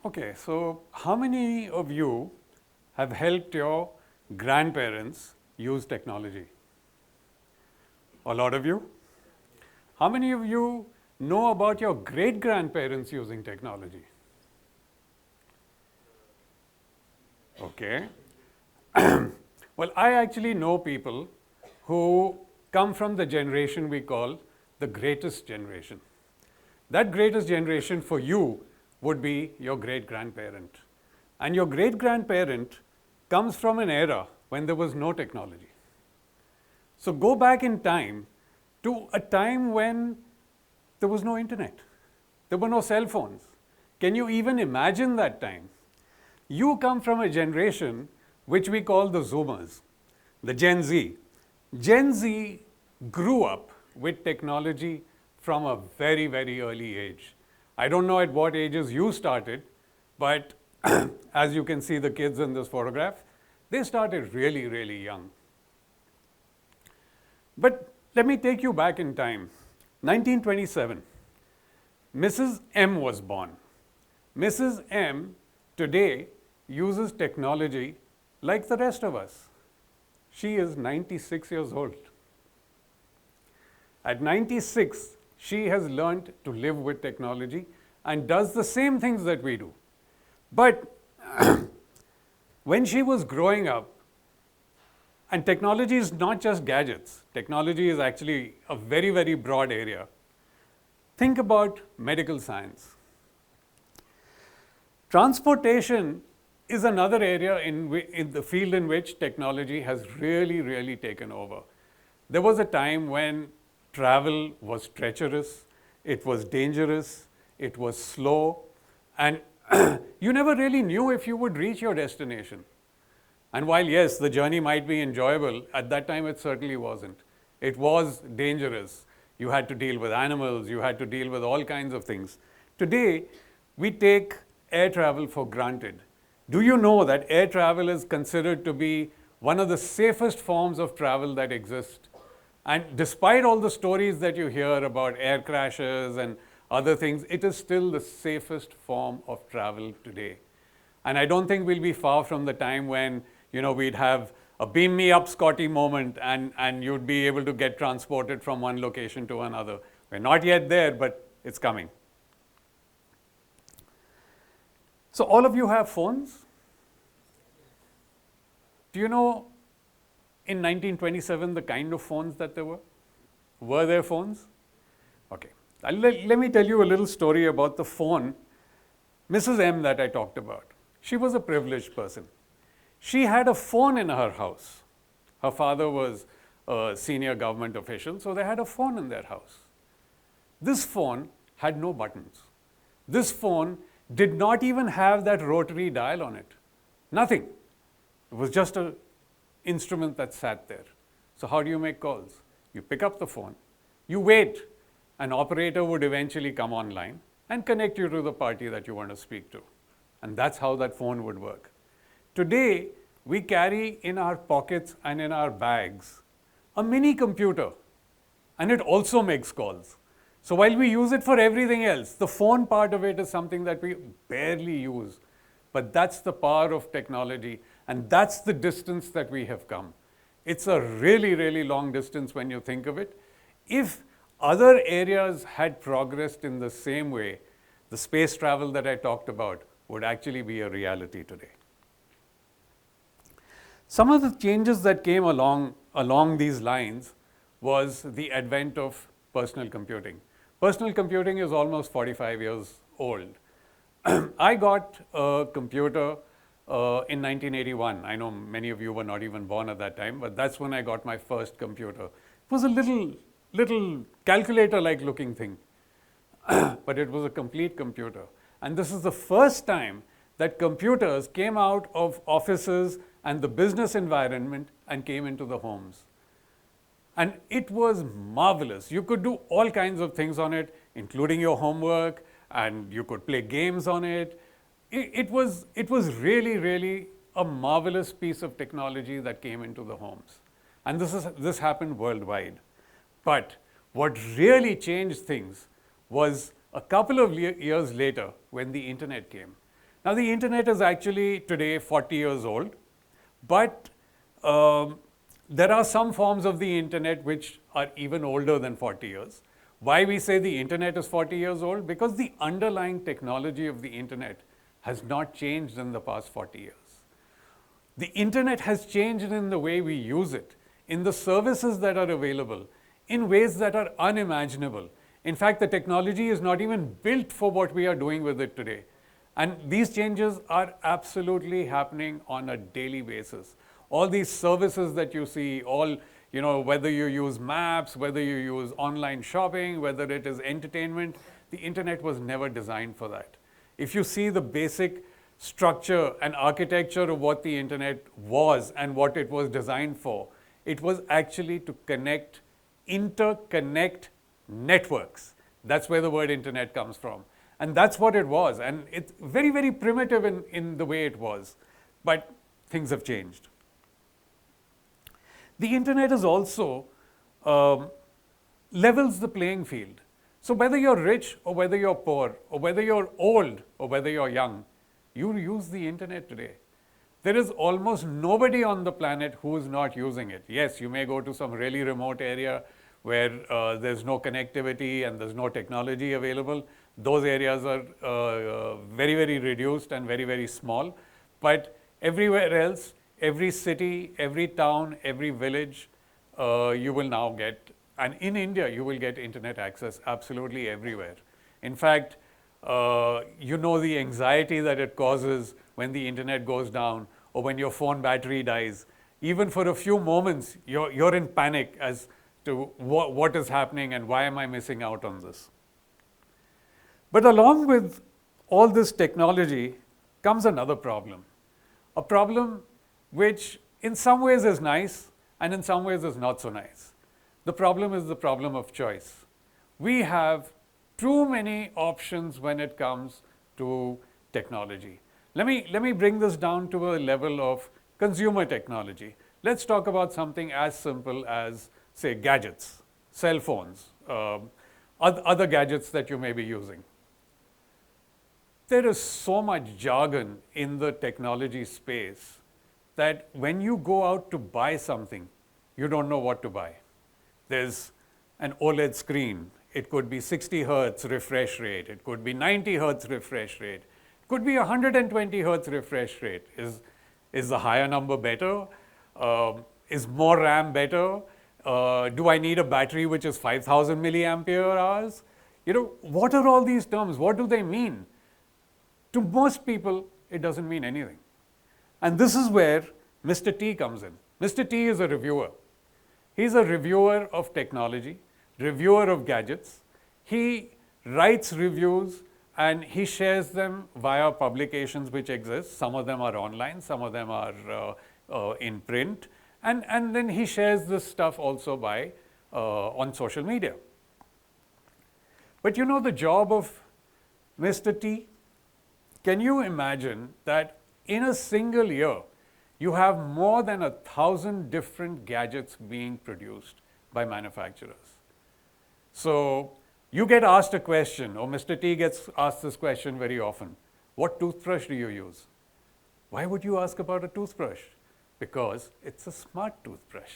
Okay, so how many of you have helped your grandparents use technology? A lot of you? How many of you know about your great-grandparents using technology? Okay. Well, I actually know people who come from the generation we call the greatest generation. That greatest generation for you would be your great-grandparent. And your great-grandparent comes from an era when there was no technology. So go back in time to a time when there was no internet. There were no cell phones. Can you even imagine that time? You come from a generation which we call the Zoomers, the Gen Z. Gen Z grew up with technology from a very, very early age. I don't know at what ages you started, but as you can see the kids in this photograph, they started really, really young. But let me take you back in time. 1927, Mrs. M was born. Mrs. M today uses technology like the rest of us. She is 96 years old. At 96, she has learned to live with technology and does the same things that we do. But when she was growing up, and technology is not just gadgets, technology is actually a very, very broad area. Think about medical science. Transportation is another area in the field in which technology has really, really taken over. There was a time when travel was treacherous, it was dangerous, it was slow, and you never really knew if you would reach your destination. And while, yes, the journey might be enjoyable, at that time it certainly wasn't. It was dangerous. You had to deal with animals, you had to deal with all kinds of things. Today, we take air travel for granted. Do you know that air travel is considered to be one of the safest forms of travel that exist? And despite all the stories that you hear about air crashes and other things, it is still the safest form of travel today. And I don't think we'll be far from the time when we'd have a beam me up Scotty moment and you'd be able to get transported from one location to another. We're not yet there, but it's coming. So all of you have phones? Do you know in 1927 the kind of phones that there were? Were there phones? Okay. Let me tell you a little story about the phone, Mrs. M that I talked about. She was a privileged person. She had a phone in her house. Her father was a senior government official, so they had a phone in their house. This phone had no buttons. This phone did not even have that rotary dial on it. Nothing. It was just an instrument that sat there. So how do you make calls? You pick up the phone, you wait. An operator would eventually come online and connect you to the party that you want to speak to. And that's how that phone would work. Today, we carry in our pockets and in our bags a mini computer, and it also makes calls. So while we use it for everything else, the phone part of it is something that we barely use. But that's the power of technology, and that's the distance that we have come. It's a really, really long distance when you think of it. If other areas had progressed in the same way, the space travel that I talked about would actually be a reality today. Some of the changes that came along these lines was the advent of personal computing. Personal computing is almost 45 years old. I got a computer in 1981. I know many of you were not even born at that time, but that's when I got my first computer. It was a little calculator-like looking thing, but it was a complete computer. And this is the first time that computers came out of offices and the business environment and came into the homes. And it was marvelous. You could do all kinds of things on it, including your homework, and you could play games on it. It was really, really a marvelous piece of technology that came into the homes. And this happened worldwide. But what really changed things was a couple of years later when the internet came. Now, the internet is actually today 40 years old, but there are some forms of the internet which are even older than 40 years. Why we say the internet is 40 years old? Because the underlying technology of the internet has not changed in the past 40 years. The internet has changed in the way we use it, in the services that are available, in ways that are unimaginable. In fact, the technology is not even built for what we are doing with it today. And these changes are absolutely happening on a daily basis. All these services that you see, whether you use maps, whether you use online shopping, whether it is entertainment, the internet was never designed for that. If you see the basic structure and architecture of what the internet was and what it was designed for, it was actually to interconnect networks. That's where the word internet comes from. And that's what it was. And it's very, very primitive in the way it was. But things have changed. The internet is also levels the playing field. So whether you're rich or whether you're poor, or whether you're old or whether you're young, you use the internet today. There is almost nobody on the planet who is not using it. Yes, you may go to some really remote area where there's no connectivity and there's no technology available. Those areas are very, very reduced and very, very small. But everywhere else, every city, every town, every village, you will now get, and in India, you will get internet access absolutely everywhere. In fact, you know the anxiety that it causes when the internet goes down or when your phone battery dies. Even for a few moments, you're in panic as to what is happening and why am I missing out on this. But along with all this technology comes another problem. A problem which in some ways is nice and in some ways is not so nice. The problem is the problem of choice. We have too many options when it comes to technology. Let me bring this down to a level of consumer technology. Let's talk about something as simple as, say, gadgets, cell phones, other gadgets that you may be using. There is so much jargon in the technology space that when you go out to buy something, you don't know what to buy. There's an OLED screen. It could be 60 hertz refresh rate. It could be 90 hertz refresh rate. It could be 120 hertz refresh rate. Is the higher number better? Is more RAM better? Do I need a battery which is 5,000 milliampere hours? What are all these terms? What do they mean? To most people, it doesn't mean anything. And this is where Mr. T comes in. Mr. T is a reviewer. He's a reviewer of technology, reviewer of gadgets. He writes reviews and he shares them via publications which exist. Some of them are online, some of them are in print. And then he shares this stuff also on social media. But the job of Mr. T? Can you imagine that in a single year, you have more than 1,000 different gadgets being produced by manufacturers? So you get asked a question, or Mr. T gets asked this question very often. What toothbrush do you use? Why would you ask about a toothbrush? Because it's a smart toothbrush.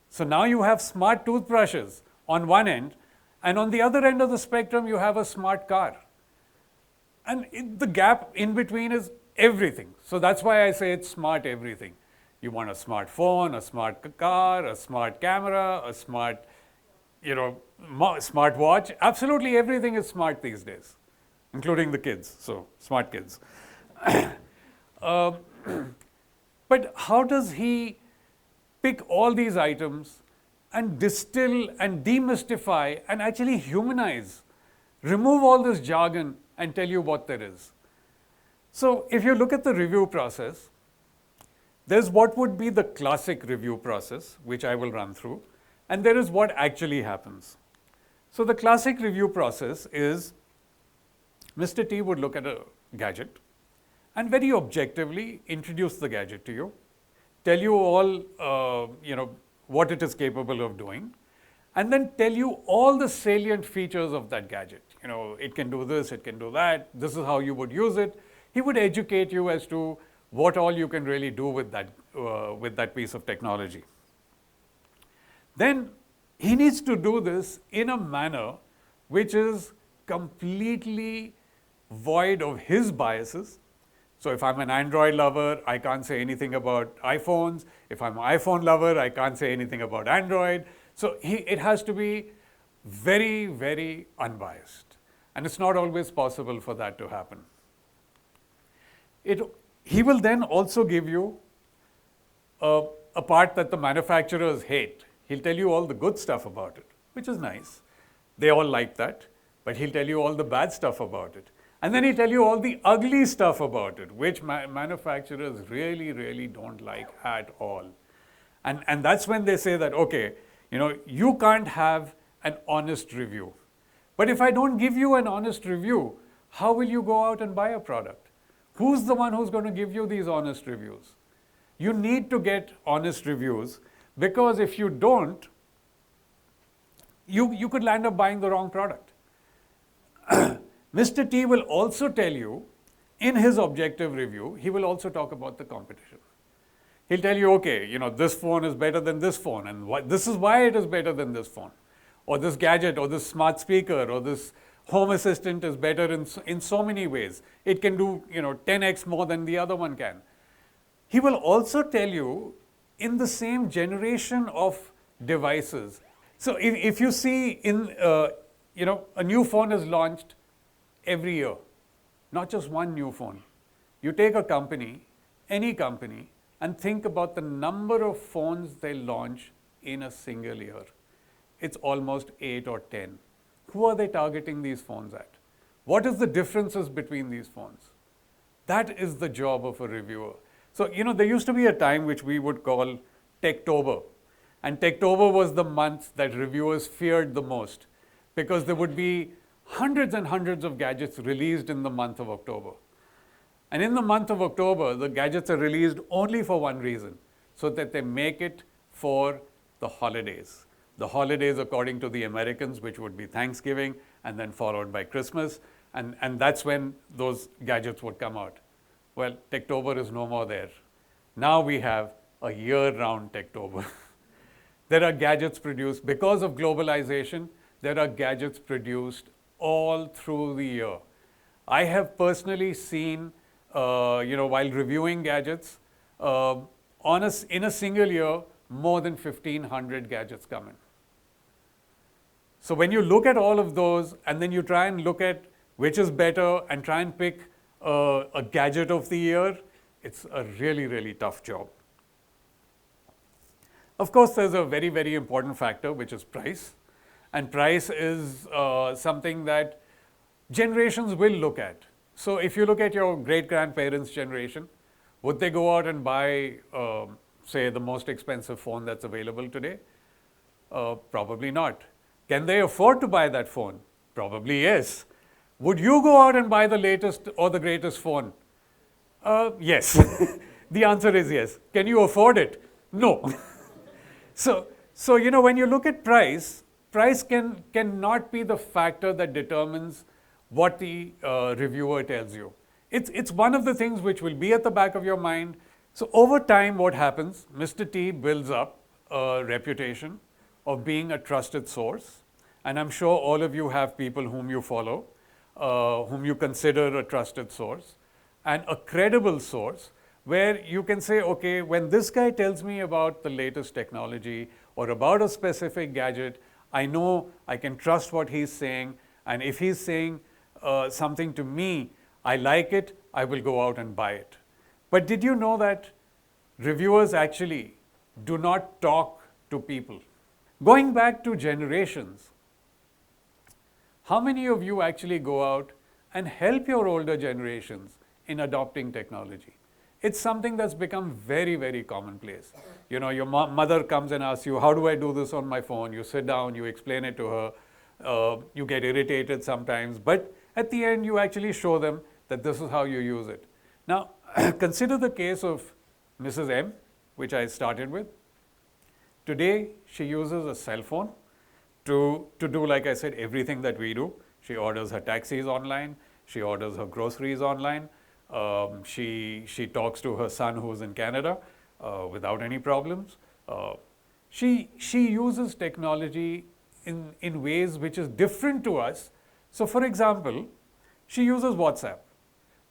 So now you have smart toothbrushes on one end, and on the other end of the spectrum, you have a smart car. And the gap in between is everything. So that's why I say it's smart everything. You want a smartphone, a smart car, a smart camera, a smart, smart watch. Absolutely everything is smart these days, including the kids. So smart kids. But how does he pick all these items and distill and demystify and actually humanize, remove all this jargon and tell you what there is? So if you look at the review process, there's what would be the classic review process, which I will run through, and there is what actually happens. So the classic review process is Mr. T would look at a gadget and very objectively introduce the gadget to you, tell you all what it is capable of doing, and then tell you all the salient features of that gadget. It can do this, it can do that, this is how you would use it. he would educate you as to what all you can really do with that piece of technology. Then he needs to do this in a manner which is completely void of his biases. So if I'm an Android lover, I can't say anything about iPhones. If I'm an iPhone lover, I can't say anything about Android. So it has to be very, very unbiased. And it's not always possible for that to happen. He will then also give you a part that the manufacturers hate. He'll tell you all the good stuff about it, which is nice. They all like that. But he'll tell you all the bad stuff about it. And then he'll tell you all the ugly stuff about it, which manufacturers really, really don't like at all. And that's when they say that, okay, you can't have an honest review. But if I don't give you an honest review, how will you go out and buy a product? Who's the one who's going to give you these honest reviews? You need to get honest reviews, because if you don't, you could land up buying the wrong product. Mr. T will also tell you, in his objective review, he will also talk about the competition. He'll tell you, okay, this phone is better than this phone, and this is why it is better than this phone. Or this gadget, or this smart speaker, or this home assistant is better in so many ways. It can do 10x more than the other one can. He will also tell you, in the same generation of devices. So if you see a new phone is launched every year, not just one new phone. You take a company, any company, and think about the number of phones they launch in a single year. It's almost 8 or 10. Who are they targeting these phones at? What is the differences between these phones? That is the job of a reviewer. So, there used to be a time which we would call Techtober. And Techtober was the month that reviewers feared the most, because there would be hundreds and hundreds of gadgets released in the month of October. And in the month of October, the gadgets are released only for one reason, so that they make it for the holidays. The holidays according to the Americans, which would be Thanksgiving, and then followed by Christmas. And that's when those gadgets would come out. Well, Techtober is no more there. Now we have a year-round Techtober. There are gadgets produced, because of globalization, there are gadgets produced all through the year. I have personally seen, while reviewing gadgets, in a single year, more than 1,500 gadgets come in. So when you look at all of those, and then you try and look at which is better and try and pick a gadget of the year, it's a really, really tough job. Of course, there's a very, very important factor, which is price. And price is something that generations will look at. So if you look at your great-grandparents' generation, would they go out and buy, say, the most expensive phone that's available today? Probably not. Can they afford to buy that phone? Probably yes. Would you go out and buy the latest or the greatest phone? Yes. The answer is yes. Can you afford it? No. So when you look at price cannot be the factor that determines what the reviewer tells you. It's one of the things which will be at the back of your mind. So over time, what happens? Mr. T builds up a reputation of being a trusted source. And I'm sure all of you have people whom you follow, whom you consider a trusted source, and a credible source, where you can say, okay, when this guy tells me about the latest technology or about a specific gadget, I know I can trust what he's saying, and if he's saying something to me, I like it, I will go out and buy it. But did you know that reviewers actually do not talk to people? Going back to generations, how many of you actually go out and help your older generations in adopting technology? It's something that's become very, very commonplace. Your mother comes and asks you, how do I do this on my phone? You sit down, you explain it to her, you get irritated sometimes, but at the end you actually show them that this is how you use it. Now, consider the case of Mrs. M, which I started with. Today, she uses a cell phone to do, like I said, everything that we do. She orders her taxis online. She orders her groceries online. She talks to her son who's in Canada without any problems. She uses technology in ways which is different to us. So for example, she uses WhatsApp.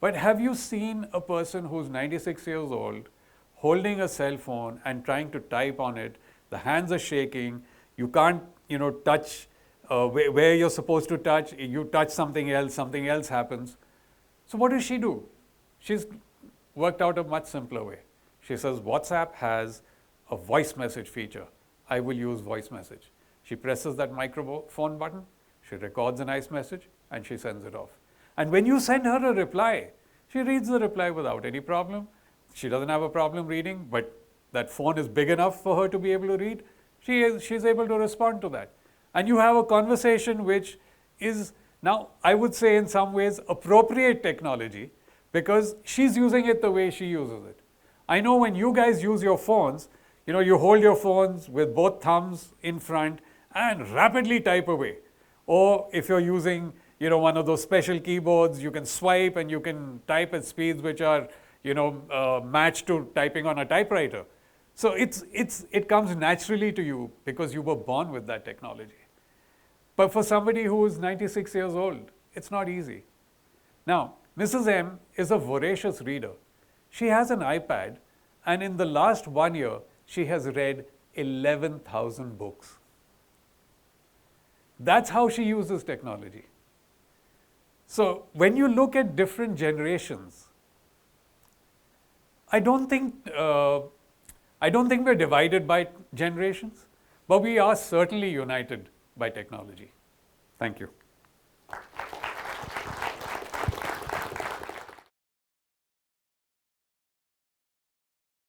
But have you seen a person who's 96 years old holding a cell phone and trying to type on it? The hands are shaking. You can't, touch where you're supposed to touch. You touch something else happens. So what does she do? She's worked out a much simpler way. She says, WhatsApp has a voice message feature. I will use voice message. She presses that microphone button, she records a nice message, and she sends it off. And when you send her a reply, she reads the reply without any problem. She doesn't have a problem reading, but that phone is big enough for her to be able to read. She's able to respond to that. And you have a conversation which is now, I would say in some ways, appropriate technology because she's using it the way she uses it. I know when you guys use your phones, you hold your phones with both thumbs in front and rapidly type away. Or if you're using, one of those special keyboards, you can swipe and you can type at speeds which are, matched to typing on a typewriter. So it comes naturally to you because you were born with that technology. But for somebody who is 96 years old, it's not easy. Now, Mrs. M is a voracious reader. She has an iPad, and in the last 1 year, she has read 11,000 books. That's how she uses technology. So when you look at different generations, I don't think we're divided by generations, but we are certainly united by technology. Thank you.